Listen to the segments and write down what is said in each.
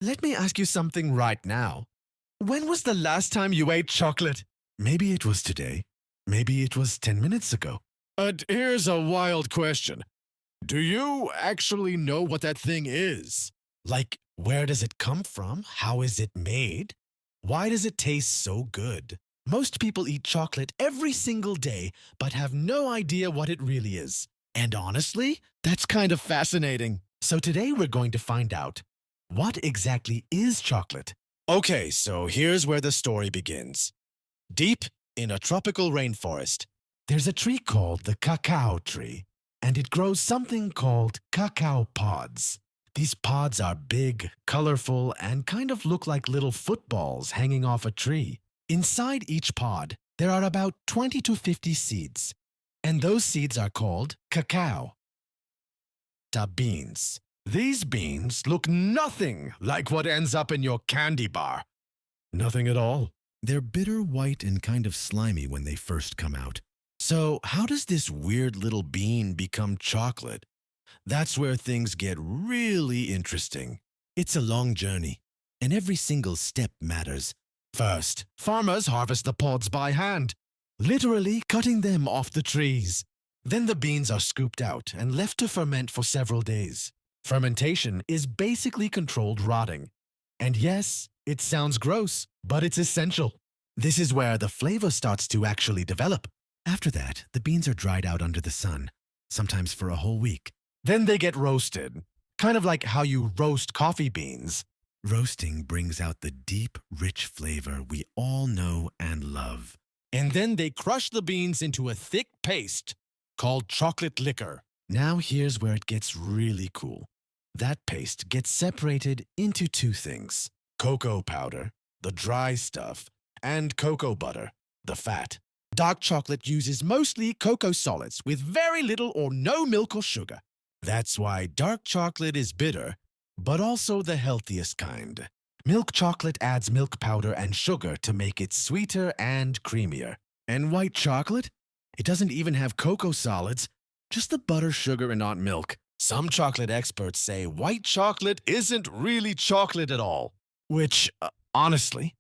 Let me ask you something right now. When was the last time you ate chocolate? Maybe it was today. Maybe it was 10 minutes ago. Here's a wild question. Do you actually know what that thing is? Like, where does it come from? How is it made? Why does it taste so good? Most people eat chocolate every single day, but have no idea what it really is. And honestly, that's kind of fascinating. So today we're going to find out, what exactly is chocolate? Okay, so here's where the story begins. Deep in a tropical rainforest, there's a tree called the cacao tree, and it grows something called cacao pods. These pods are big, colorful, and kind of look like little footballs hanging off a tree. Inside each pod, there are about 20 to 50 seeds, and those seeds are called cacao beans. These beans look nothing like what ends up in your candy bar. Nothing at all. They're bitter white and kind of slimy when they first come out. So, how does this weird little bean become chocolate? That's where things get really interesting. It's a long journey, and every single step matters. First, farmers harvest the pods by hand, literally cutting them off the trees. Then the beans are scooped out and left to ferment for several days. Fermentation is basically controlled rotting. And yes, it sounds gross, but it's essential. This is where the flavor starts to actually develop. After that, the beans are dried out under the sun, sometimes for a whole week. Then they get roasted, kind of like how you roast coffee beans. Roasting brings out the deep, rich flavor we all know and love. And then they crush the beans into a thick paste called chocolate liquor. Now here's where it gets really cool. That paste gets separated into two things: cocoa powder, the dry stuff, and cocoa butter, the fat. Dark chocolate uses mostly cocoa solids with very little or no milk or sugar. That's why dark chocolate is bitter, but also the healthiest kind. Milk chocolate adds milk powder and sugar to make it sweeter and creamier. And white chocolate? It doesn't even have cocoa solids, just the butter, sugar, and not milk. Some chocolate experts say white chocolate isn't really chocolate at all, which, honestly,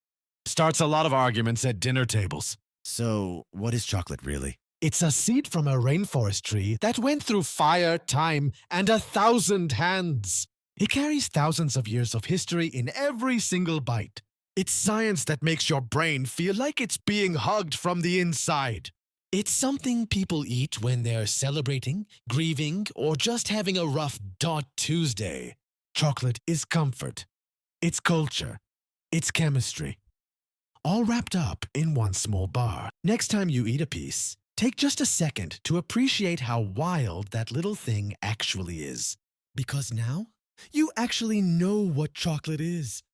starts a lot of arguments at dinner tables. So, what is chocolate really? It's a seed from a rainforest tree that went through fire, time, and 1,000 hands. It carries thousands of years of history in every single bite. It's science that makes your brain feel like it's being hugged from the inside. It's something people eat when they're celebrating, grieving, or just having a rough Tuesday. Chocolate is comfort. It's culture. It's chemistry. All wrapped up in one small bar. Next time you eat a piece, take just a second to appreciate how wild that little thing actually is. Because now, you actually know what chocolate is.